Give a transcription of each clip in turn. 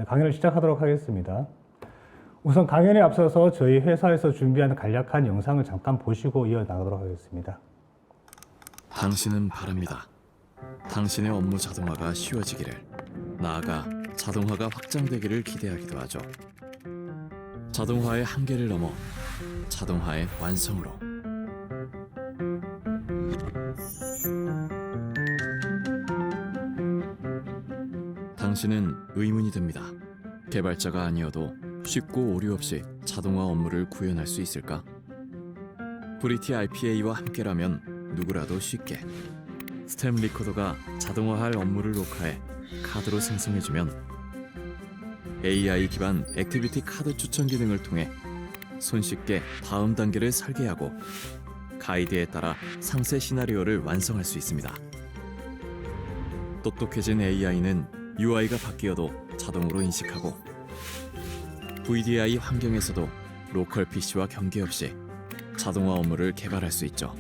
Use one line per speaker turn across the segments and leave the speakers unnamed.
강연을 시작하도록 하겠습니다. 우선 강연에 앞서서 저희 회사에서 준비한 간략한 영상을 잠깐 보시고 이어나가도록 하겠습니다.
당신은 바랍니다. 당신의 업무 자동화가 쉬워지기를, 나아가 자동화가 확장되기를 기대하기도 하죠. 자동화의 한계를 넘어 자동화의 완성으로. 당신은 의문이 듭니다. 개발자가 아니어도 쉽고 오류 없이 자동화 업무를 구현할 수 있을까? 브리티 RPA와 함께라면 누구라도 쉽게. 스탬 리코더가 자동화할 업무를 녹화해 카드로 생성해주면 AI 기반 액티비티 카드 추천 기능을 통해 손쉽게 다음 단계를 설계하고 가이드에 따라 상세 시나리오를 완성할 수 있습니다. 똑똑해진 AI는 UI가 바뀌어도 자동으로 인식하고 VDI 환경에서도 로컬 PC와 경계없이 자동화 업무를 개발할 수 있죠.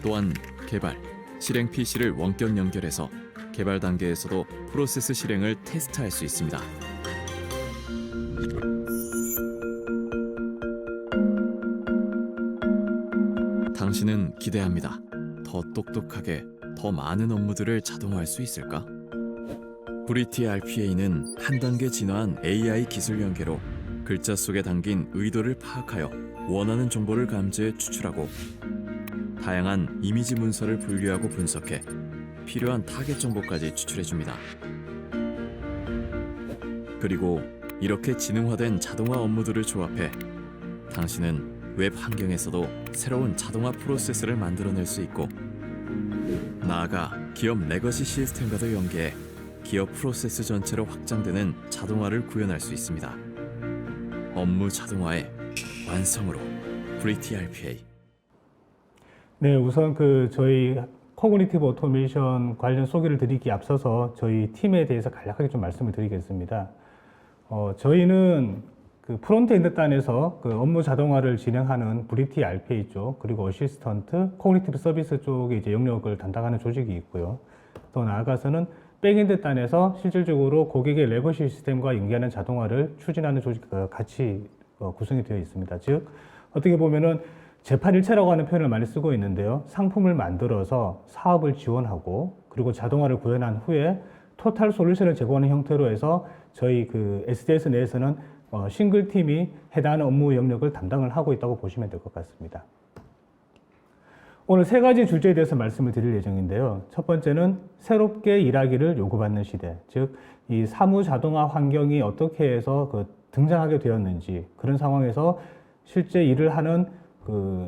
또한 개발, 실행 PC를 원격 연결해서 개발 단계에서도 프로세스 실행을 테스트할 수 있습니다. 당신은 기대합니다. 더 똑똑하게 더 많은 업무들을 자동화할 수 있을까? 브리티 RPA는 한 단계 진화한 AI 기술 연계로 글자 속에 담긴 의도를 파악하여 원하는 정보를 감지해 추출하고 다양한 이미지 문서를 분류하고 분석해 필요한 타겟 정보까지 추출해줍니다. 그리고 이렇게 지능화된 자동화 업무들을 조합해 당신은 웹 환경에서도 새로운 자동화 프로세스를 만들어낼 수 있고 나아가 기업 레거시 시스템과도 연계해 기업 프로세스 전체로 확장되는 자동화를 구현할 수 있습니다. 업무 자동화의 완성으로 브리티 RPA.
네, 우선 저희 코그니티브 오토메이션 관련 소개를 드리기 앞서서 저희 팀에 대해서 간략하게 좀 말씀을 드리겠습니다. 저희는 프론트엔드 단에서 업무 자동화를 진행하는 브리티 RPA 쪽, 그리고 어시스턴트, 코그니티브 서비스 쪽에 이제 영역을 담당하는 조직이 있고요. 더 나아가서는 백엔드 단에서 실질적으로 고객의 레거시 시스템과 연계하는 자동화를 추진하는 조직과 같이 구성이 되어 있습니다. 즉, 어떻게 보면은 재판 일체라고 하는 표현을 많이 쓰고 있는데요. 상품을 만들어서 사업을 지원하고 그리고 자동화를 구현한 후에 토탈 솔루션을 제공하는 형태로 해서 저희 SDS 내에서는 싱글 팀이 해당하는 업무 영역을 담당을 하고 있다고 보시면 될 것 같습니다. 오늘 세 가지 주제에 대해서 말씀을 드릴 예정인데요. 첫 번째는 새롭게 일하기를 요구받는 시대, 즉 이 사무 자동화 환경이 어떻게 해서 등장하게 되었는지, 그런 상황에서 실제 일을 하는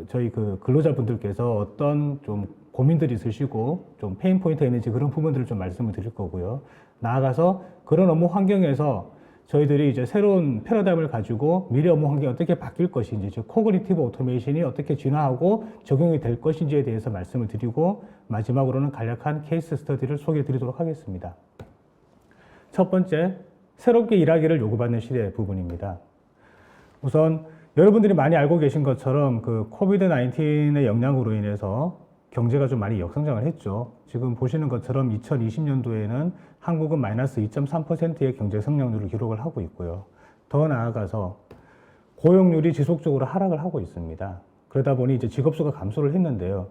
저희 근로자분들께서 어떤 좀 고민들이 있으시고 좀 페인 포인트가 있는지 그런 부분들을 좀 말씀을 드릴 거고요. 나아가서 그런 업무 환경에서 저희들이 이제 새로운 패러다임을 가지고 미래 업무 환경이 어떻게 바뀔 것인지, 즉 코그니티브 오토메이션이 어떻게 진화하고 적용이 될 것인지에 대해서 말씀을 드리고 마지막으로는 간략한 케이스 스터디를 소개해 드리도록 하겠습니다. 첫 번째, 새롭게 일하기를 요구받는 시대 부분입니다. 우선 여러분들이 많이 알고 계신 것처럼 코비드 19의 영향으로 인해서 경제가 좀 많이 역성장을 했죠. 지금 보시는 것처럼 2020년도에는 한국은 마이너스 2.3%의 경제 성장률을 기록을 하고 있고요. 더 나아가서 고용률이 지속적으로 하락을 하고 있습니다. 그러다 보니 이제 직업수가 감소를 했는데요.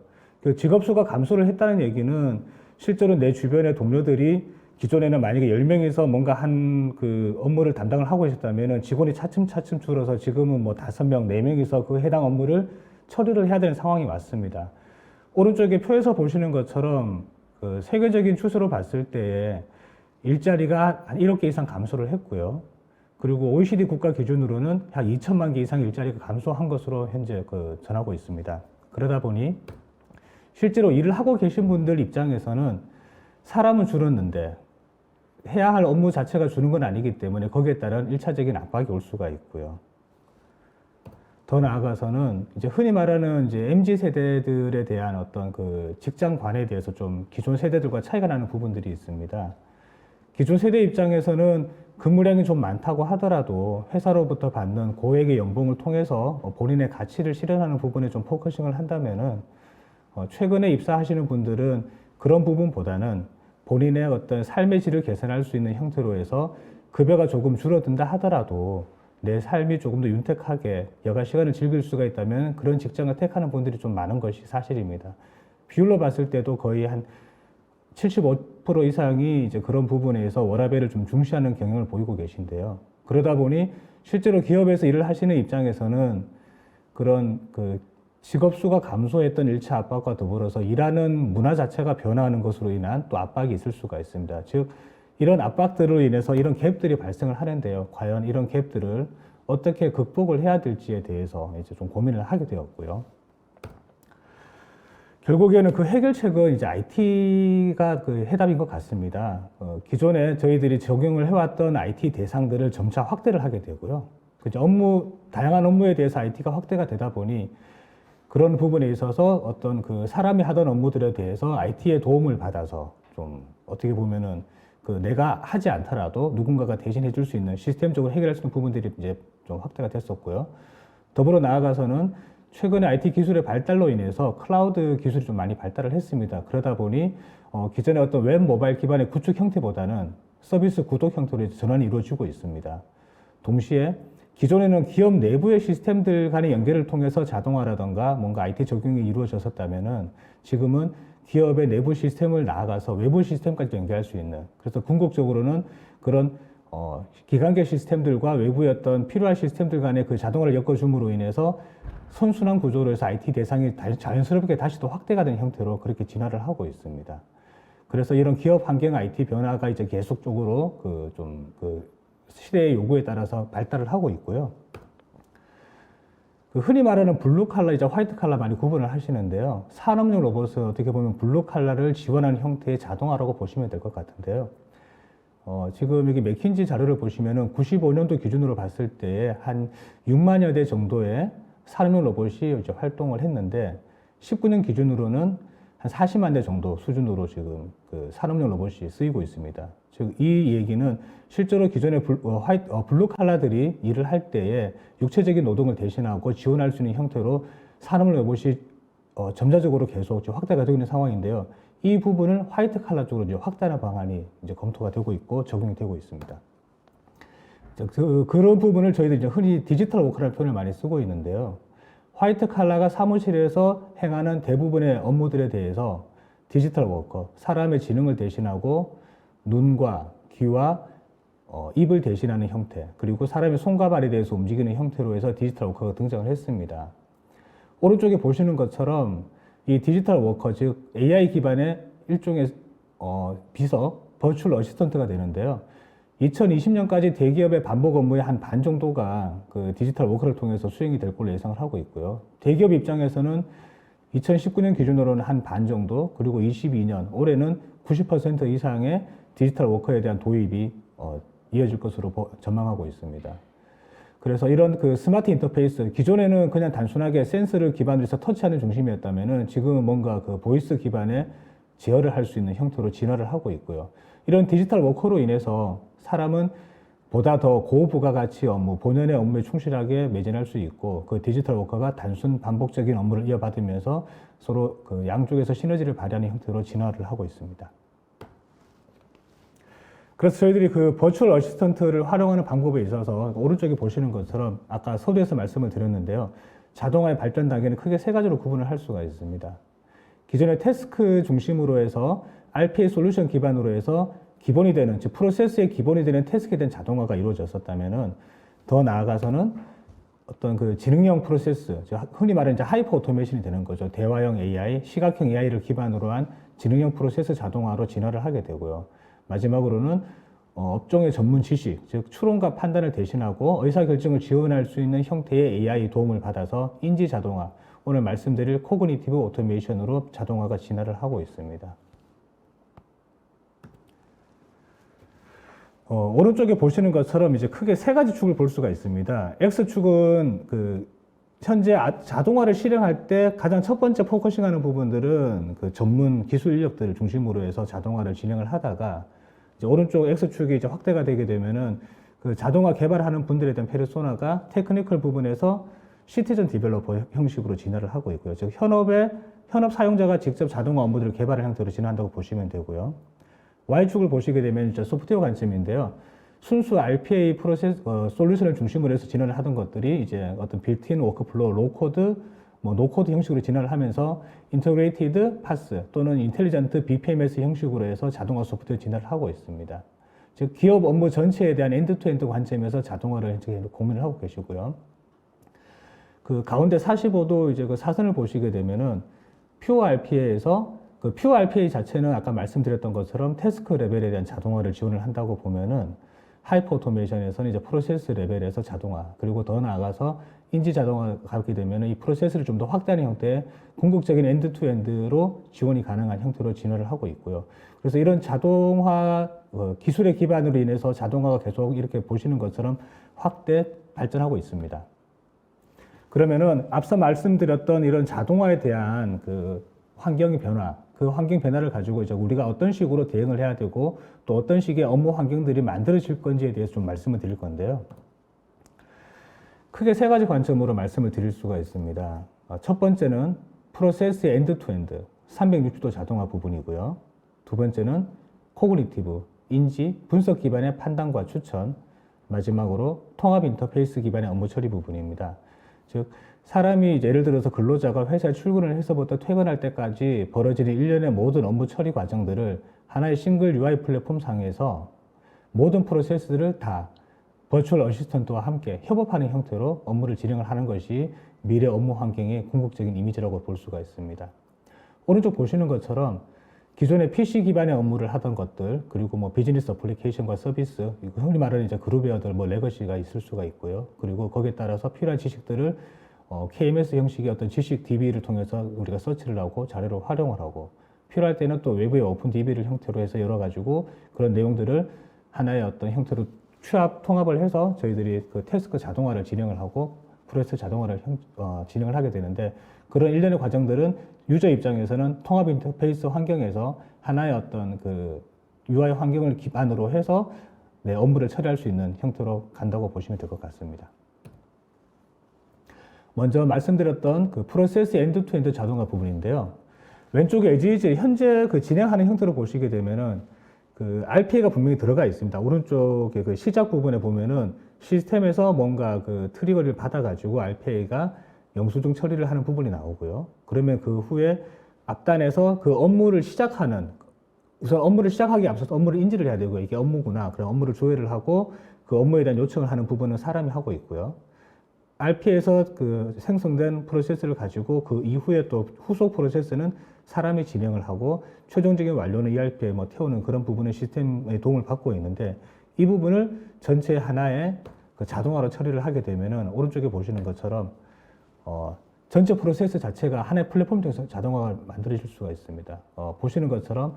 직업수가 감소를 했다는 얘기는 실제로 내 주변의 동료들이 기존에는 만약에 10명이서 뭔가 업무를 담당을 하고 있었다면 직원이 차츰차츰 줄어서 지금은 5명, 4명이서 해당 업무를 처리를 해야 되는 상황이 왔습니다. 오른쪽에 표에서 보시는 것처럼 세계적인 추세로 봤을 때에 일자리가 한 1억 개 이상 감소를 했고요. 그리고 OECD 국가 기준으로는 약 2천만 개 이상 일자리가 감소한 것으로 현재 전하고 있습니다. 그러다 보니 실제로 일을 하고 계신 분들 입장에서는 사람은 줄었는데 해야 할 업무 자체가 주는 건 아니기 때문에 거기에 따른 1차적인 압박이 올 수가 있고요. 더 나아가서는 이제 흔히 말하는 이제 MZ 세대들에 대한 어떤 직장관에 대해서 좀 기존 세대들과 차이가 나는 부분들이 있습니다. 기존 세대 입장에서는 근무량이 좀 많다고 하더라도 회사로부터 받는 고액의 연봉을 통해서 본인의 가치를 실현하는 부분에 좀 포커싱을 한다면은 최근에 입사하시는 분들은 그런 부분보다는 본인의 어떤 삶의 질을 개선할 수 있는 형태로 해서 급여가 조금 줄어든다 하더라도 내 삶이 조금 더 윤택하게 여가 시간을 즐길 수가 있다면 그런 직장을 택하는 분들이 좀 많은 것이 사실입니다. 비율로 봤을 때도 거의 한 75% 이상이 이제 그런 부분에서 워라밸을 좀 중시하는 경향을 보이고 계신데요. 그러다 보니 실제로 기업에서 일을 하시는 입장에서는 그런 그 직업 수가 감소했던 일차 압박과 더불어서 일하는 문화 자체가 변화하는 것으로 인한 또 압박이 있을 수가 있습니다. 즉, 이런 압박들로 인해서 이런 갭들이 발생을 하는데요. 과연 이런 갭들을 어떻게 극복을 해야 될지에 대해서 이제 좀 고민을 하게 되었고요. 결국에는 그 해결책은 이제 IT가 그 해답인 것 같습니다. 기존에 저희들이 적용을 해왔던 IT 대상들을 점차 확대를 하게 되고요. 그죠? 다양한 업무에 대해서 IT가 확대가 되다 보니 그런 부분에 있어서 어떤 그 사람이 하던 업무들에 대해서 IT의 도움을 받아서 좀 어떻게 보면은 그 내가 하지 않더라도 누군가가 대신해 줄 수 있는 시스템적으로 해결할 수 있는 부분들이 이제 좀 확대가 됐었고요. 더불어 나아가서는 최근에 IT 기술의 발달로 인해서 클라우드 기술이 좀 많이 발달을 했습니다. 그러다 보니 기존의 어떤 웹 모바일 기반의 구축 형태보다는 서비스 구독 형태로 전환이 이루어지고 있습니다. 동시에 기존에는 기업 내부의 시스템들 간의 연결을 통해서 자동화라든가 뭔가 IT 적용이 이루어졌었다면은 지금은 기업의 내부 시스템을 나아가서 외부 시스템까지 연결할 수 있는, 그래서 궁극적으로는 그런 기관계 시스템들과 외부의 어떤 필요한 시스템들 간의 그 자동화를 엮어줌으로 인해서 선순환 구조로 해서 IT 대상이 자연스럽게 다시 또 확대가 된 형태로 그렇게 진화를 하고 있습니다. 그래서 이런 기업 환경 IT 변화가 이제 계속적으로 그 시대의 요구에 따라서 발달을 하고 있고요. 그 흔히 말하는 블루 칼라, 이제 화이트 칼라 많이 구분을 하시는데요. 산업용 로봇은 어떻게 보면 블루 칼라를 지원하는 형태의 자동화라고 보시면 될 것 같은데요. 지금 여기 맥킨지 자료를 보시면은 95년도 기준으로 봤을 때 한 6만여 대 정도의 산업용 로봇이 이제 활동을 했는데 19년 기준으로는 한 40만 대 정도 수준으로 지금 그 산업용 로봇이 쓰이고 있습니다. 즉, 이 얘기는 실제로 기존의 블루 칼라들이 일을 할 때에 육체적인 노동을 대신하고 지원할 수 있는 형태로 산업용 로봇이 점차적으로 계속 확대가 되고 있는 상황인데요. 이 부분을 화이트 칼라 쪽으로 이제 확대하는 방안이 이제 검토가 되고 있고 적용이 되고 있습니다. 그런 부분을 저희들이 이제 흔히 디지털 워커라는 표현을 많이 쓰고 있는데요. 화이트 칼라가 사무실에서 행하는 대부분의 업무들에 대해서 디지털 워커, 사람의 지능을 대신하고 눈과 귀와 입을 대신하는 형태, 그리고 사람의 손과 발에 대해서 움직이는 형태로 해서 디지털 워커가 등장을 했습니다. 오른쪽에 보시는 것처럼 이 디지털 워커, 즉 AI 기반의 일종의 비서, 버추얼 어시스턴트가 되는데요. 2020년까지 대기업의 반복 업무의 한 반 정도가 그 디지털 워커를 통해서 수행이 될 걸로 예상을 하고 있고요. 대기업 입장에서는 2019년 기준으로는 한 반 정도, 그리고 22년, 올해는 90% 이상의 디지털 워커에 대한 도입이 이어질 것으로 전망하고 있습니다. 그래서 이런 그 스마트 인터페이스, 기존에는 그냥 단순하게 센서를 기반으로 해서 터치하는 중심이었다면은 지금은 뭔가 그 보이스 기반의 제어를 할 수 있는 형태로 진화를 하고 있고요. 이런 디지털 워커로 인해서 사람은 보다 더 고부가가치 업무, 본연의 업무에 충실하게 매진할 수 있고, 그 디지털 워커가 단순 반복적인 업무를 이어받으면서 서로 그 양쪽에서 시너지를 발휘하는 형태로 진화를 하고 있습니다. 그래서 저희들이 그 버추얼 어시스턴트를 활용하는 방법에 있어서 오른쪽에 보시는 것처럼 아까 서두에서 말씀을 드렸는데요. 자동화의 발전 단계는 크게 세 가지로 구분을 할 수가 있습니다. 기존의 태스크 중심으로 해서 RPA 솔루션 기반으로 해서 기본이 되는, 즉 프로세스의 기본이 되는 태스크에 대한 자동화가 이루어졌었다면은 더 나아가서는 어떤 그 지능형 프로세스, 흔히 말하는 이제 하이퍼 오토메이션이 되는 거죠. 대화형 AI, 시각형 AI를 기반으로 한 지능형 프로세스 자동화로 진화를 하게 되고요. 마지막으로는 업종의 전문 지식, 즉 추론과 판단을 대신하고 의사결정을 지원할 수 있는 형태의 AI 도움을 받아서 인지 자동화, 오늘 말씀드릴 코그니티브 오토메이션으로 자동화가 진화를 하고 있습니다. 오른쪽에 보시는 것처럼 이제 크게 세 가지 축을 볼 수가 있습니다. X축은 그 현재 자동화를 실행할 때 가장 첫 번째 포커싱하는 부분들은 그 전문 기술 인력들을 중심으로 해서 자동화를 진행을 하다가 이제 오른쪽 X축이 이제 확대가 되게 되면은 그 자동화 개발하는 분들에 대한 페르소나가 테크니컬 부분에서 시티즌 디벨로퍼 형식으로 진화를 하고 있고요. 즉 현업 사용자가 직접 자동화 업무들을 개발하는 형태로 진화한다고 보시면 되고요. Y축을 보시게 되면 이제 소프트웨어 관점인데요. 순수 RPA 프로세스 솔루션을 중심으로 해서 진화를 하던 것들이 이제 어떤 빌트인 워크플로우, 로코드, 뭐 노코드 형식으로 진화를 하면서 인터그레이티드 파스 또는 인텔리전트 BPMS 형식으로 해서 자동화 소프트웨어 진화를 하고 있습니다. 즉 기업 업무 전체에 대한 엔드투엔드 관점에서 자동화를 고민을 하고 계시고요. 그 가운데 45도 이제 그 사선을 보시게 되면은 퓨어 RPA에서 그 퓨어 RPA 자체는 아까 말씀드렸던 것처럼 태스크 레벨에 대한 자동화를 지원을 한다고 보면은 하이퍼 오토메이션에서는 이제 프로세스 레벨에서 자동화, 그리고 더 나아가서 인지 자동화가 가게 되면은 이 프로세스를 좀 더 확대하는 형태의 궁극적인 엔드투엔드로 지원이 가능한 형태로 진화를 하고 있고요. 그래서 이런 자동화 기술의 기반으로 인해서 자동화가 계속 이렇게 보시는 것처럼 확대 발전하고 있습니다. 그러면은 앞서 말씀드렸던 이런 자동화에 대한 그 환경의 변화, 그 환경 변화를 가지고 이제 우리가 어떤 식으로 대응을 해야 되고 또 어떤 식의 업무 환경들이 만들어질 건지에 대해서 좀 말씀을 드릴 건데요. 크게 세 가지 관점으로 말씀을 드릴 수가 있습니다. 첫 번째는 프로세스의 엔드-투-엔드, 360도 자동화 부분이고요. 두 번째는 코그니티브, 인지, 분석 기반의 판단과 추천, 마지막으로 통합 인터페이스 기반의 업무 처리 부분입니다. 즉 사람이 예를 들어서 근로자가 회사에 출근을 해서부터 퇴근할 때까지 벌어지는 일련의 모든 업무 처리 과정들을 하나의 싱글 UI 플랫폼 상에서 모든 프로세스를 다 버추얼 어시스턴트와 함께 협업하는 형태로 업무를 진행을 하는 것이 미래 업무 환경의 궁극적인 이미지라고 볼 수가 있습니다. 오른쪽 보시는 것처럼 기존의 PC 기반의 업무를 하던 것들, 그리고 뭐 비즈니스 어플리케이션과 서비스, 흔히 말하는 이제 그룹웨어들, 뭐 레거시가 있을 수가 있고요. 그리고 거기에 따라서 필요한 지식들을 KMS 형식의 어떤 지식 DB를 통해서 우리가 서치를 하고 자료를 활용을 하고, 필요할 때는 또 외부의 오픈 DB를 형태로 해서 열어가지고 그런 내용들을 하나의 어떤 형태로 통합을 해서 저희들이 그 태스크 자동화를 진행을 하고 프로세스 자동화를 진행을 하게 되는데, 그런 일련의 과정들은 유저 입장에서는 통합 인터페이스 환경에서 하나의 어떤 그 UI 환경을 기반으로 해서 업무를 처리할 수 있는 형태로 간다고 보시면 될 것 같습니다. 먼저 말씀드렸던 그 프로세스 엔드-투-엔드 자동화 부분인데요. 왼쪽에 에지이즈 현재 그 진행하는 형태로 보시게 되면은 그 RPA가 분명히 들어가 있습니다. 오른쪽에 그 시작 부분에 보면은 시스템에서 뭔가 그 트리거를 받아가지고 RPA가 영수증 처리를 하는 부분이 나오고요. 그러면 그 후에 앞단에서 그 업무를 시작하는, 우선 업무를 시작하기 앞서서 업무를 인지를 해야 되고요. 이게 업무구나. 그럼 업무를 조회를 하고 그 업무에 대한 요청을 하는 부분은 사람이 하고 있고요. RPA에서 그 생성된 프로세스를 가지고 그 이후에 또 후속 프로세스는 사람이 진행을 하고 최종적인 완료는 ERP에 뭐 태우는 그런 부분의 시스템의 도움을 받고 있는데, 이 부분을 전체 하나의 그 자동화로 처리를 하게 되면은 오른쪽에 보시는 것처럼 전체 프로세스 자체가 하나의 플랫폼 통해서 자동화가 만들어질 수가 있습니다. 보시는 것처럼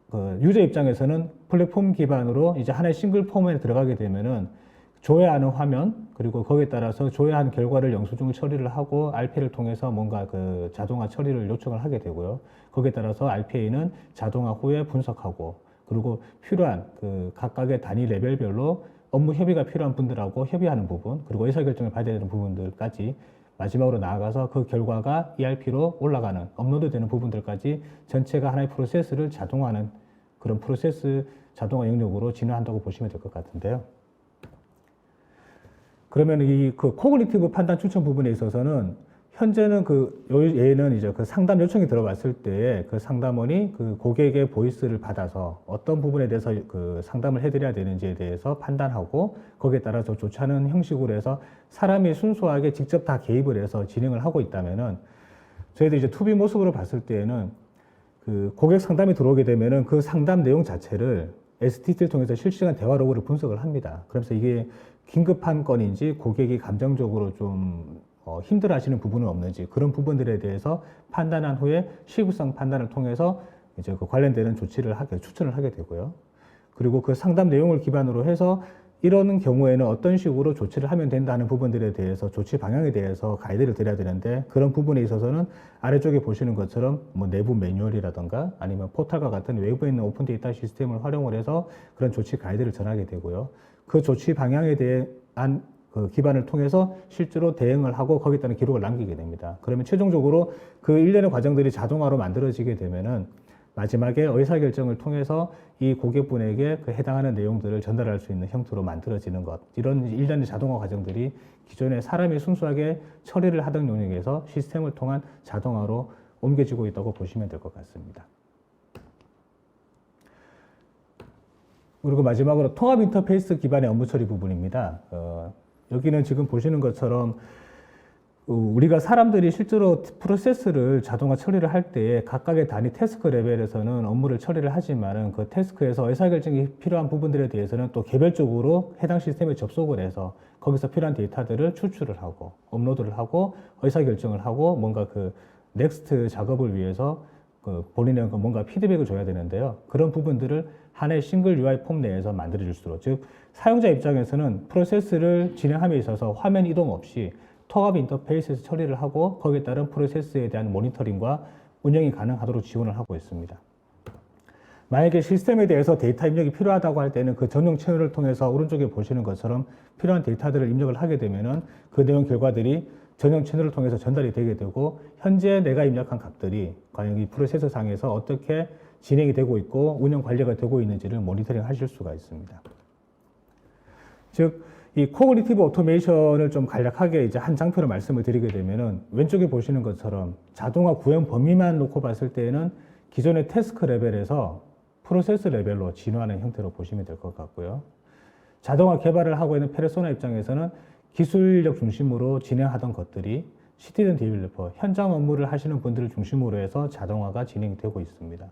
그 유저 입장에서는 플랫폼 기반으로 이제 하나의 싱글 폼에 들어가게 되면은 조회하는 화면, 그리고 거기에 따라서 조회한 결과를 영수증 처리를 하고 RPA를 통해서 뭔가 그 자동화 처리를 요청을 하게 되고요. 거기에 따라서 RPA는 자동화 후에 분석하고, 그리고 필요한 그 각각의 단위 레벨별로 업무 협의가 필요한 분들하고 협의하는 부분, 그리고 의사결정을 받아야 되는 부분들까지 마지막으로 나아가서 그 결과가 ERP로 올라가는, 업로드되는 부분들까지 전체가 하나의 프로세스를 자동화하는 그런 프로세스 자동화 영역으로 진화한다고 보시면 될 것 같은데요. 그러면 이 그 코그니티브 판단 추천 부분에 있어서는 현재는 그 얘는 이제 그 상담 요청이 들어왔을 때 그 상담원이 그 고객의 보이스를 받아서 어떤 부분에 대해서 그 상담을 해드려야 되는지에 대해서 판단하고 거기에 따라서 조치하는 형식으로 해서 사람이 순수하게 직접 다 개입을 해서 진행을 하고 있다면은, 저희들이 이제 투비 모습으로 봤을 때에는 그 고객 상담이 들어오게 되면은 그 상담 내용 자체를 STT를 통해서 실시간 대화 로그를 분석을 합니다. 그래서 이게 긴급한 건인지 고객이 감정적으로 좀 힘들어 하시는 부분은 없는지, 그런 부분들에 대해서 판단한 후에 시급성 판단을 통해서 이제 그 관련되는 추천을 하게 되고요. 그리고 그 상담 내용을 기반으로 해서 이런 경우에는 어떤 식으로 조치를 하면 된다는 부분들에 대해서 조치 방향에 대해서 가이드를 드려야 되는데, 그런 부분에 있어서는 아래쪽에 보시는 것처럼 뭐 내부 매뉴얼이라던가 아니면 포털과 같은 외부에 있는 오픈 데이터 시스템을 활용을 해서 그런 조치 가이드를 전하게 되고요. 그 조치 방향에 대한 그 기반을 통해서 실제로 대응을 하고 거기에 따른 기록을 남기게 됩니다. 그러면 최종적으로 그 일련의 과정들이 자동화로 만들어지게 되면은 마지막에 의사결정을 통해서 이 고객분에게 그 해당하는 내용들을 전달할 수 있는 형태로 만들어지는 것. 이런 일련의 자동화 과정들이 기존에 사람이 순수하게 처리를 하던 영역에서 시스템을 통한 자동화로 옮겨지고 있다고 보시면 될 것 같습니다. 그리고 마지막으로 통합 인터페이스 기반의 업무 처리 부분입니다. 여기는 지금 보시는 것처럼 우리가 사람들이 실제로 프로세스를 자동화 처리를 할 때에 각각의 단위 태스크 레벨에서는 업무를 처리를 하지만은 그 태스크에서 의사결정이 필요한 부분들에 대해서는 또 개별적으로 해당 시스템에 접속을 해서 거기서 필요한 데이터들을 추출을 하고 업로드를 하고 의사결정을 하고 뭔가 그 넥스트 작업을 위해서 그 본인의 뭔가 피드백을 줘야 되는데요. 그런 부분들을 하나의 싱글 UI 폼 내에서 만들어줄 수 있도록, 즉 사용자 입장에서는 프로세스를 진행함에 있어서 화면 이동 없이 통합 인터페이스에서 처리를 하고 거기에 따른 프로세스에 대한 모니터링과 운영이 가능하도록 지원을 하고 있습니다. 만약에 시스템에 대해서 데이터 입력이 필요하다고 할 때는 그 전용 채널을 통해서 오른쪽에 보시는 것처럼 필요한 데이터들을 입력을 하게 되면은 그 내용 결과들이 전용 채널을 통해서 전달이 되게 되고 현재 내가 입력한 값들이 과연 이 프로세스 상에서 어떻게 진행이 되고 있고 운영 관리가 되고 있는지를 모니터링 하실 수가 있습니다. 즉, 이 코그니티브 오토메이션을 좀 간략하게 이제 한 장표로 말씀을 드리게 되면은 왼쪽에 보시는 것처럼 자동화 구현 범위만 놓고 봤을 때에는 기존의 태스크 레벨에서 프로세스 레벨로 진화하는 형태로 보시면 될 것 같고요. 자동화 개발을 하고 있는 페르소나 입장에서는 기술력 중심으로 진행하던 것들이 시티즌 디벨로퍼, 현장 업무를 하시는 분들을 중심으로 해서 자동화가 진행되고 있습니다.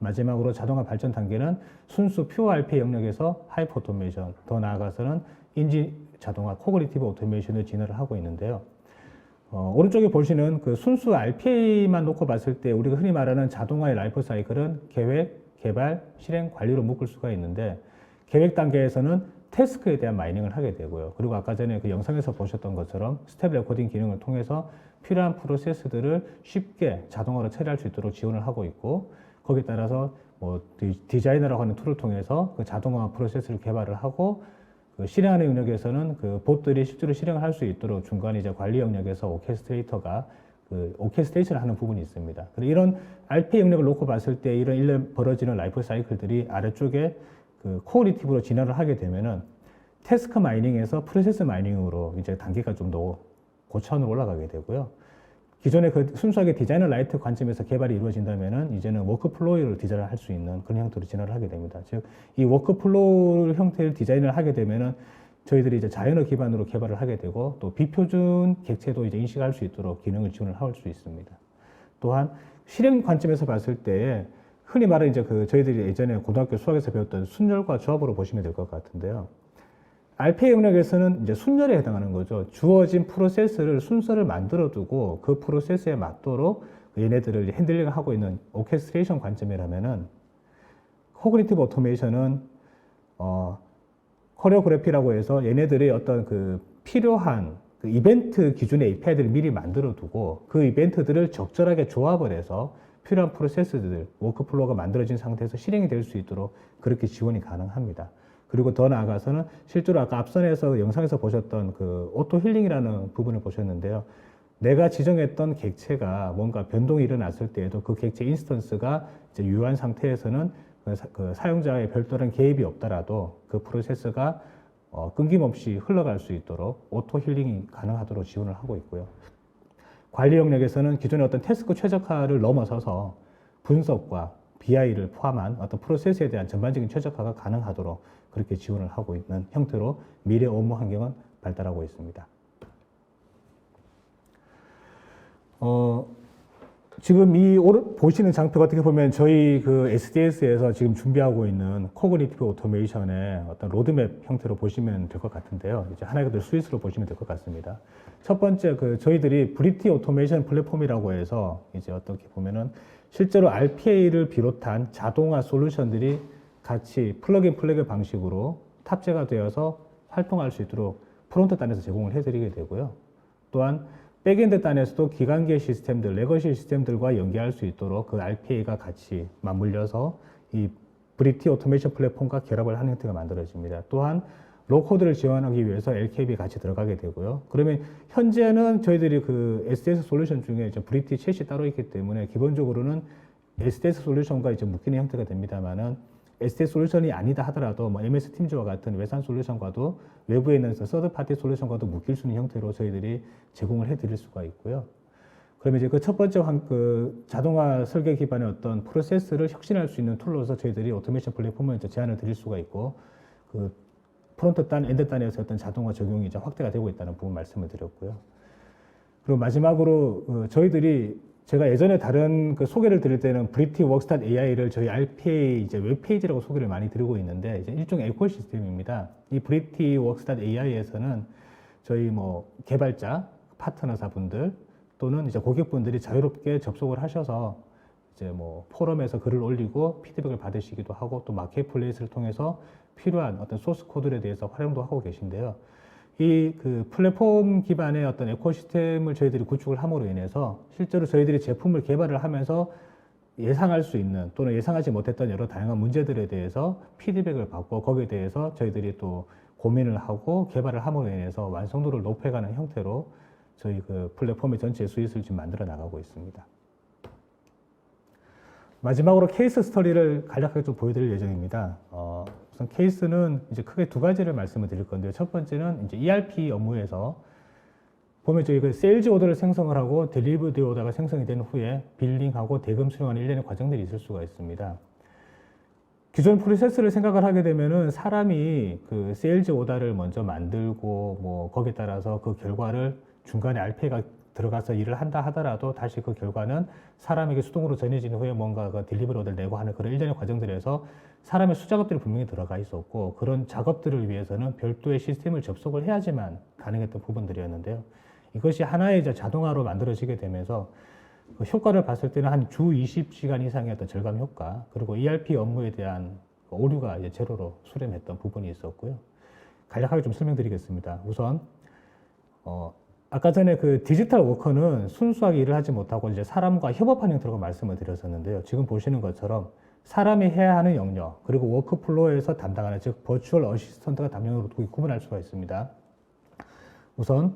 마지막으로 자동화 발전 단계는 순수 퓨어 RPA 영역에서 하이퍼 오토메이션, 더 나아가서는 인지 자동화, 코그니티브 오토메이션을 진화를 하고 있는데요. 오른쪽에 보시는 그 순수 RPA만 놓고 봤을 때 우리가 흔히 말하는 자동화의 라이프 사이클은 계획, 개발, 실행, 관리로 묶을 수가 있는데 계획 단계에서는 태스크에 대한 마이닝을 하게 되고요. 그리고 아까 전에 그 영상에서 보셨던 것처럼 스텝 레코딩 기능을 통해서 필요한 프로세스들을 쉽게 자동화로 처리할 수 있도록 지원을 하고 있고 거기에 따라서 뭐 디자이너라고 하는 툴을 통해서 그 자동화 프로세스를 개발을 하고 그 실행하는 영역에서는 그 봇들이 실제로 실행을 할 수 있도록 중간에 이제 관리 영역에서 오케스트레이터가 그 오케스트레이션을 하는 부분이 있습니다. 그리고 이런 RPA 영역을 놓고 봤을 때 이런 일련 벌어지는 라이프 사이클들이 아래쪽에 그 코어리티브로 진화를 하게 되면은 태스크 마이닝에서 프로세스 마이닝으로 이제 단계가 좀 더 고차원으로 올라가게 되고요. 기존에 그 순수하게 디자이너 라이트 관점에서 개발이 이루어진다면은 이제는 워크플로우를 디자인을 할 수 있는 그런 형태로 진화를 하게 됩니다. 즉, 이 워크플로우 형태의 디자인을 하게 되면은 저희들이 이제 자연어 기반으로 개발을 하게 되고 또 비표준 객체도 이제 인식할 수 있도록 기능을 지원을 할 수 있습니다. 또한 실행 관점에서 봤을 때 흔히 말하는 이제 그 저희들이 예전에 고등학교 수학에서 배웠던 순열과 조합으로 보시면 될 것 같은데요. RPA 영역에서는 이제 순열에 해당하는 거죠. 주어진 프로세스를 순서를 만들어 두고 그 프로세스에 맞도록 얘네들을 핸들링 하고 있는 오케스트레이션 관점이라면은 코그니티브 오토메이션은 코리오그래피라고 해서 얘네들의 어떤 그 필요한 그 이벤트 기준의 API들을 미리 만들어 두고 그 이벤트들을 적절하게 조합을 해서 필요한 프로세스들, 워크플로우가 만들어진 상태에서 실행이 될 수 있도록 그렇게 지원이 가능합니다. 그리고 더 나아가서는 실제로 아까 앞선에서 영상에서 보셨던 그 오토 힐링이라는 부분을 보셨는데요. 내가 지정했던 객체가 뭔가 변동이 일어났을 때에도 그 객체 인스턴스가 이제 유효한 상태에서는 그 사용자의 별다른 개입이 없더라도 그 프로세스가 끊김없이 흘러갈 수 있도록 오토 힐링이 가능하도록 지원을 하고 있고요. 관리 영역에서는 기존의 어떤 태스크 최적화를 넘어서서 분석과 BI를 포함한 어떤 프로세스에 대한 전반적인 최적화가 가능하도록 그렇게 지원을 하고 있는 형태로 미래 업무 환경은 발달하고 있습니다. 지금 이 보시는 장표가 어떻게 보면 저희 그 SDS에서 지금 준비하고 있는 코그니티브 오토메이션의 어떤 로드맵 형태로 보시면 될 것 같은데요. 이제 하나의 그 스위스로 보시면 될 것 같습니다. 첫 번째 그 저희들이 브리티 오토메이션 플랫폼이라고 해서 이제 어떻게 보면은 실제로 RPA를 비롯한 자동화 솔루션들이 같이 플러그인 플래그 방식으로 탑재가 되어서 활동할 수 있도록 프론트 단에서 제공을 해드리게 되고요. 또한 백엔드 단에서도 기간계 시스템들, 레거시 시스템들과 연계할 수 있도록 그 RPA가 같이 맞물려서 이 브리티 오토메이션 플랫폼과 결합을 하는 형태가 만들어집니다. 또한 로코드를 지원하기 위해서 LKB 같이 들어가게 되고요. 그러면 현재는 저희들이 그 SDS 솔루션 중에 브리티 챗이 따로 있기 때문에 기본적으로는 SDS 솔루션과 이제 묶이는 형태가 됩니다만은 SDS 솔루션이 아니다 하더라도 뭐 MS 팀즈와 같은 외산 솔루션과도 외부에 있는 서드 파티 솔루션과도 묶일 수 있는 형태로 저희들이 제공을 해드릴 수가 있고요. 그러면 이제 그 첫 번째 그 자동화 설계 기반의 어떤 프로세스를 혁신할 수 있는 툴로서 저희들이 오토메이션 플랫폼을 이제 제안을 드릴 수가 있고 그 프론트 단, 엔드 단에서 어떤 자동화 적용이 이제 확대가 되고 있다는 부분 말씀을 드렸고요. 그리고 마지막으로 저희들이 제가 예전에 다른 그 소개를 드릴 때는 브리티 워크스타 AI를 저희 RPA 이제 웹페이지라고 소개를 많이 드리고 있는데 이제 일종의 에코시스템입니다. 이 브리티 워크스타 AI에서는 저희 뭐 개발자, 파트너사분들 또는 이제 고객분들이 자유롭게 접속을 하셔서 이제 뭐 포럼에서 글을 올리고 피드백을 받으시기도 하고 또 마켓플레이스를 통해서 필요한 어떤 소스 코드에 대해서 활용도 하고 계신데요. 이 그 플랫폼 기반의 어떤 에코시스템을 저희들이 구축을 함으로 인해서 실제로 저희들이 제품을 개발을 하면서 예상할 수 있는 또는 예상하지 못했던 여러 다양한 문제들에 대해서 피드백을 받고 거기에 대해서 저희들이 또 고민을 하고 개발을 함으로 인해서 완성도를 높여가는 형태로 저희 그 플랫폼의 전체 스윗을 지금 만들어 나가고 있습니다. 마지막으로 케이스 스터디를 간략하게 좀 보여드릴 예정입니다. 우선 케이스는 이제 크게 두 가지를 말씀을 드릴 건데요. 첫 번째는 이제 ERP 업무에서 보면 저희 그 세일즈 오더를 생성을 하고 딜리버드 오더가 생성이 된 후에 빌링하고 대금 수령하는 일련의 과정들이 있을 수가 있습니다. 기존 프로세스를 생각을 하게 되면은 사람이 그 세일즈 오더를 먼저 만들고 뭐 거기에 따라서 그 결과를 중간에 RPA가 들어가서 일을 한다 하더라도 다시 그 결과는 사람에게 수동으로 전해진 후에 뭔가 그 딜리버리 오더를 내고 하는 그런 일련의 과정들에서 사람의 수작업들이 분명히 들어가 있었고 그런 작업들을 위해서는 별도의 시스템을 접속을 해야지만 가능했던 부분들이었는데요. 이것이 하나의 이제 자동화로 만들어지게 되면서 그 효과를 봤을 때는 한 주 20시간 이상의 어떤 절감 효과 그리고 ERP 업무에 대한 오류가 이제 제로로 수렴했던 부분이 있었고요. 간략하게 좀 설명드리겠습니다. 우선 아까 전에 그 디지털 워커는 순수하게 일을 하지 못하고 이제 사람과 협업하는 형태로 말씀을 드렸었는데요. 지금 보시는 것처럼 사람이 해야 하는 영역 그리고 워크플로우에서 담당하는 즉 버추얼 어시스턴트가 담당으로 구분할 수가 있습니다. 우선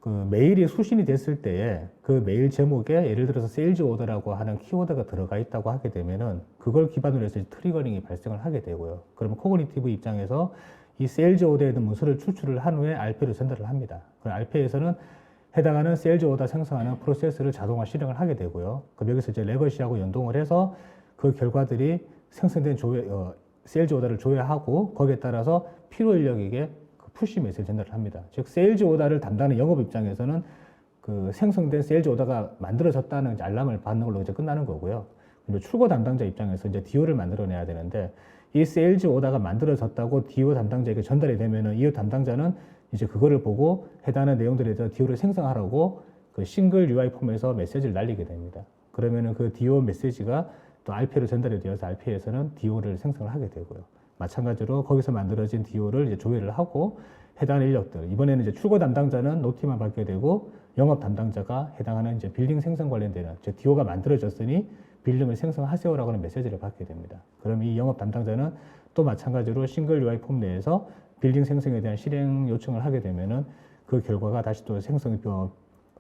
그 메일이 수신이 됐을 때에 그 메일 제목에 예를 들어서 세일즈 오더라고 하는 키워드가 들어가 있다고 하게 되면은 그걸 기반으로 해서 트리거링이 발생을 하게 되고요. 그러면 코그니티브 입장에서 이 세일즈 오더에 있는 문서를 추출을 한 후에 RPA로 전달을 합니다. 그럼 RPA에서는 해당하는 세일즈 오더 생성하는 프로세스를 자동화 실행을 하게 되고요. 그럼 여기서 이제 레거시하고 연동을 해서 그 결과들이 생성된 세일즈 오더를 조회하고 거기에 따라서 필요 인력에게 그 푸시 메시지를 전달을 합니다. 즉 세일즈 오더를 담당하는 영업 입장에서는 그 생성된 세일즈 오더가 만들어졌다는 알람을 받는 걸로 이제 끝나는 거고요. 그리고 출고 담당자 입장에서 이제 DO를 만들어내야 되는데 이 세일즈 오더가 만들어졌다고 DO 담당자에게 전달이 되면은 이 담당자는 이제 그거를 보고 해당하는 내용들에 대해서 DO를 생성하라고 그 싱글 UI 폼에서 메시지를 날리게 됩니다. 그러면은 그 DO 메시지가 또 RPA로 전달이 되어서 RPA에서는 DO를 생성을 하게 되고요. 마찬가지로 거기서 만들어진 DO를 이제 조회를 하고 해당하는 인력들, 이번에는 이제 출고 담당자는 노티만 받게 되고 영업 담당자가 해당하는 이제 빌딩 생성 관련되는 즉 DO가 만들어졌으니 빌링을 생성하세요라고 하는 메시지를 받게 됩니다. 그럼 이 영업 담당자는 또 마찬가지로 싱글 UI 폼 내에서 빌딩 생성에 대한 실행 요청을 하게 되면은 그 결과가 다시 또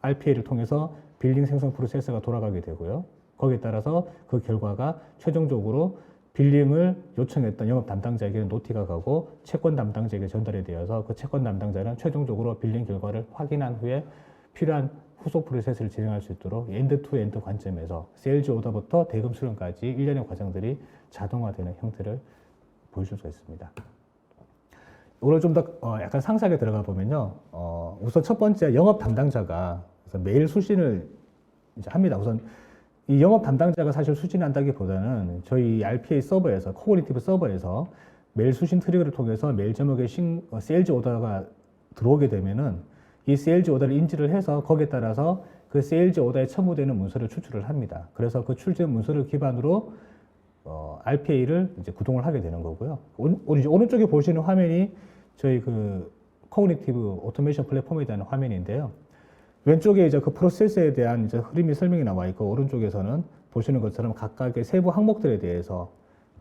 RPA를 통해서 빌딩 생성 프로세스가 돌아가게 되고요. 거기에 따라서 그 결과가 최종적으로 빌링을 요청했던 영업 담당자에게는 노티가 가고 채권 담당자에게 전달이 되어서 그 채권 담당자는 최종적으로 빌링 결과를 확인한 후에 필요한 후속 프로세스를 진행할 수 있도록 엔드 투 엔드 관점에서 세일즈 오더부터 대금 수령까지 일련의 과정들이 자동화되는 형태를 보여줄 수가 있습니다. 오늘 좀 더 약간 상세하게 들어가 보면요. 우선 첫 번째 영업 담당자가 메일 수신을 이제 합니다. 우선 이 영업 담당자가 사실 수신한다기보다는 저희 RPA 서버에서 코그니티브 서버에서 메일 수신 트리거를 통해서 메일 제목에 세일즈 오더가 들어오게 되면은 이 세일즈 오더를 인지를 해서 거기에 따라서 그 세일즈 오더에 첨부되는 문서를 추출을 합니다. 그래서 그 출제 문서를 기반으로 RPA를 이제 구동을 하게 되는 거고요. 이제 오른쪽에 보시는 화면이 저희 그 코그니티브 오토메이션 플랫폼에 대한 화면인데요. 왼쪽에 이제 그 프로세스에 대한 이제 흐름이 설명이 나와 있고 오른쪽에서는 보시는 것처럼 각각의 세부 항목들에 대해서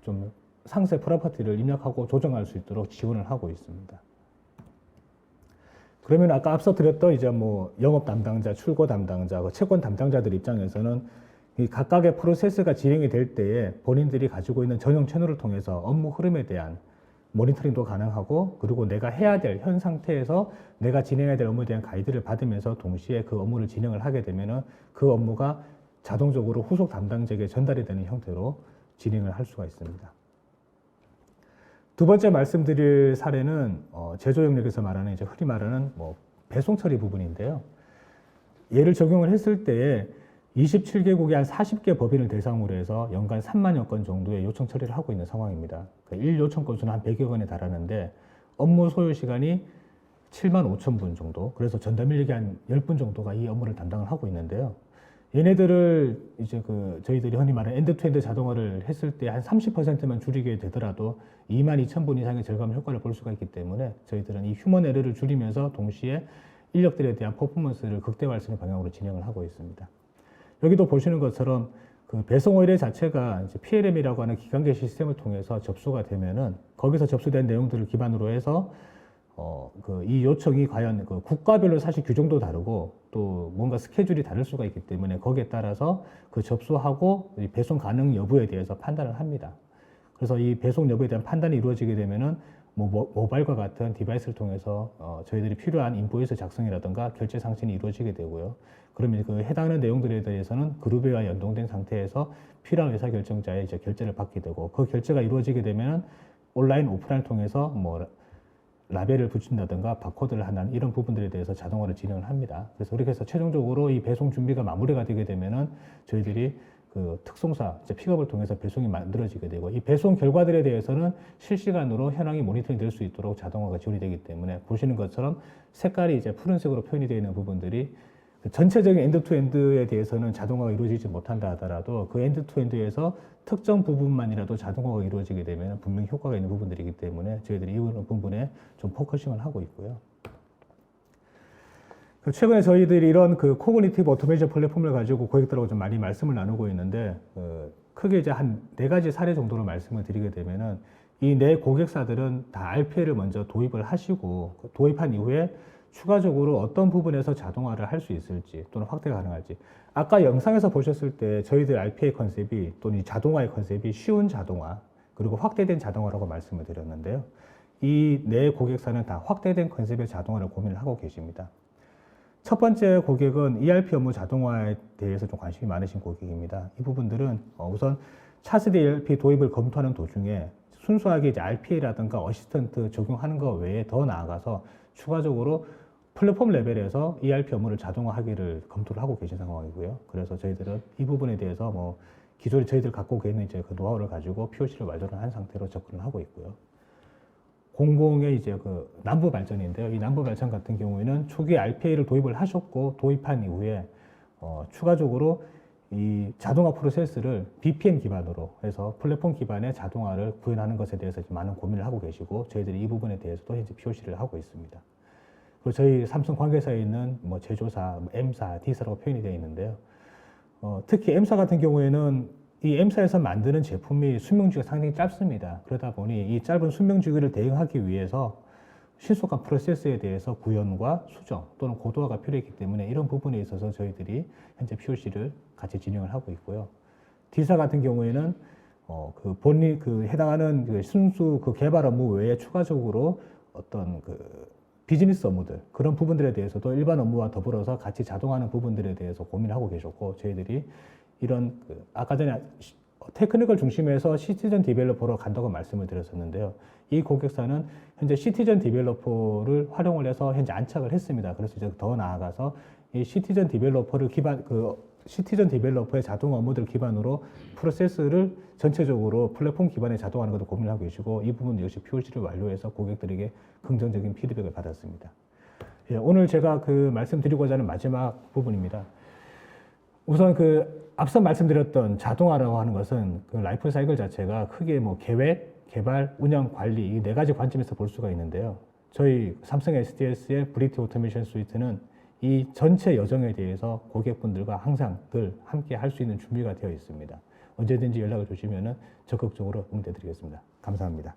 좀 상세 프로퍼티를 입력하고 조정할 수 있도록 지원을 하고 있습니다. 그러면 아까 앞서 드렸던 이제 뭐 영업 담당자, 출고 담당자, 채권 담당자들 입장에서는 이 각각의 프로세스가 진행이 될 때에 본인들이 가지고 있는 전용 채널을 통해서 업무 흐름에 대한 모니터링도 가능하고, 그리고 내가 해야 될 현 상태에서 내가 진행해야 될 업무에 대한 가이드를 받으면서 동시에 그 업무를 진행을 하게 되면은 그 업무가 자동적으로 후속 담당자에게 전달이 되는 형태로 진행을 할 수가 있습니다. 두 번째 말씀드릴 사례는 제조 영역에서 말하는 이제 흔히 말하는 뭐 배송 처리 부분인데요. 얘를 적용을 했을 때에 27개국의 한 40개 법인을 대상으로 해서 연간 3만여 건 정도의 요청 처리를 하고 있는 상황입니다. 그 1요청 건수는 한 100여 건에 달하는데 업무 소요 시간이 7만 5천 분 정도, 그래서 전담 인력이 한 10분 정도가 이 업무를 담당을 하고 있는데요. 얘네들을 이제 저희들이 흔히 말하는 엔드투엔드 자동화를 했을 때 한 30%만 줄이게 되더라도 2만 2천 분 이상의 절감 효과를 볼 수가 있기 때문에 저희들은 이 휴먼 에러를 줄이면서 동시에 인력들에 대한 퍼포먼스를 극대화할 수 있는 방향으로 진행을 하고 있습니다. 여기도 보시는 것처럼 그 배송 의뢰 자체가 이제 PLM이라고 하는 기관계 시스템을 통해서 접수가 되면은 거기서 접수된 내용들을 기반으로 해서 이 요청이 과연 그 국가별로 사실 규정도 다르고 또 뭔가 스케줄이 다를 수가 있기 때문에 거기에 따라서 그 접수하고 이 배송 가능 여부에 대해서 판단을 합니다. 그래서 이 배송 여부에 대한 판단이 이루어지게 되면은 모바일과 같은 디바이스를 통해서 저희들이 필요한 인보이스 작성이라든가 결제 상신이 이루어지게 되고요. 그러면 그 해당하는 내용들에 대해서는 그룹회와 연동된 상태에서 필요한 의사결정자의 이제 결제를 받게 되고, 그 결제가 이루어지게 되면 온라인, 오프라인을 통해서 뭐 라벨을 붙인다든가 바코드를 한다는 이런 부분들에 대해서 자동화를 진행을 합니다. 그래서 그렇게 해서 최종적으로 이 배송 준비가 마무리가 되게 되면은 저희들이 그 특송사, 이제 픽업을 통해서 배송이 만들어지게 되고, 이 배송 결과들에 대해서는 실시간으로 현황이 모니터링 될 수 있도록 자동화가 지원이 되기 때문에 보시는 것처럼 색깔이 이제 푸른색으로 표현이 되어 있는 부분들이 전체적인 엔드투엔드에 대해서는 자동화가 이루어지지 못한다 하더라도 그 엔드투엔드에서 특정 부분만이라도 자동화가 이루어지게 되면 분명히 효과가 있는 부분들이기 때문에 저희들이 이 부분에 좀 포커싱을 하고 있고요. 최근에 저희들이 이런 그 코그니티브 오토메이션 플랫폼을 가지고 고객들하고 좀 많이 말씀을 나누고 있는데, 크게 이제 한 4가지 사례 정도로 말씀을 드리게 되면은 이 네 고객사들은 다 RPA를 먼저 도입을 하시고, 도입한 이후에 추가적으로 어떤 부분에서 자동화를 할 수 있을지 또는 확대가 가능할지, 아까 영상에서 보셨을 때 저희들 RPA 컨셉이 또는 이 자동화의 컨셉이 쉬운 자동화 그리고 확대된 자동화라고 말씀을 드렸는데요. 이 네 고객사는 다 확대된 컨셉의 자동화를 고민을 하고 계십니다. 첫 번째 고객은 ERP 업무 자동화에 대해서 좀 관심이 많으신 고객입니다. 이 부분들은 우선 차세대 ERP 도입을 검토하는 도중에 순수하게 이제 RPA라든가 어시스턴트 적용하는 것 외에 더 나아가서 추가적으로 플랫폼 레벨에서 ERP 업무를 자동화하기를 검토를 하고 계신 상황이고요. 그래서 저희들은 이 부분에 대해서 뭐 기존에 저희들 갖고 계는 이제 그 노하우를 가지고 POC를 완료를 한 상태로 접근을 하고 있고요. 공공의 이제 그 남부 발전인데요. 이 남부 발전 같은 경우에는 초기에 RPA를 도입을 하셨고 도입한 이후에 추가적으로 이 자동화 프로세스를 BPM 기반으로 해서 플랫폼 기반의 자동화를 구현하는 것에 대해서 많은 고민을 하고 계시고 저희들이 이 부분에 대해서도 현재 POC를 하고 있습니다. 그리고 저희 삼성 관계사에 있는 뭐 제조사, M사, D사라고 표현이 되어 있는데요. 특히 M사 같은 경우에는 이 M사에서 만드는 제품이 수명주기가 상당히 짧습니다. 그러다 보니 이 짧은 수명주기를 대응하기 위해서 신속한 프로세스에 대해서 구현과 수정 또는 고도화가 필요했기 때문에 이런 부분에 있어서 저희들이 현재 POC를 같이 진행을 하고 있고요. D사 같은 경우에는 본인 해당하는 순수 개발 업무 외에 추가적으로 어떤 비즈니스 업무들 그런 부분들에 대해서도 일반 업무와 더불어서 같이 자동화하는 부분들에 대해서 고민을 하고 계셨고 저희들이 이런 아까 전에 테크니컬 중심에서 시티즌 디벨로퍼로 간다고 말씀을 드렸었는데요. 이 고객사는 현재 시티즌 디벨로퍼를 활용을 해서 현재 안착을 했습니다. 그래서 이제 더 나아가서 이 시티즌 디벨로퍼를 시티즌 디벨로퍼의 자동 업무들 기반으로 프로세스를 전체적으로 플랫폼 기반의 자동화하는 것도 고민을 하고 계시고 이 부분 역시 POC를 완료해서 고객들에게 긍정적인 피드백을 받았습니다. 예, 오늘 제가 말씀드리고자 하는 마지막 부분입니다. 우선 앞서 말씀드렸던 자동화라고 하는 것은 라이프 사이클 자체가 크게 뭐 계획, 개발, 운영, 관리 이 4가지 관점에서 볼 수가 있는데요. 저희 삼성 SDS의 브리티 오토메이션 스위트는 이 전체 여정에 대해서 고객분들과 항상 늘 함께 할 수 있는 준비가 되어 있습니다. 언제든지 연락을 주시면 적극적으로 응대드리겠습니다. 감사합니다.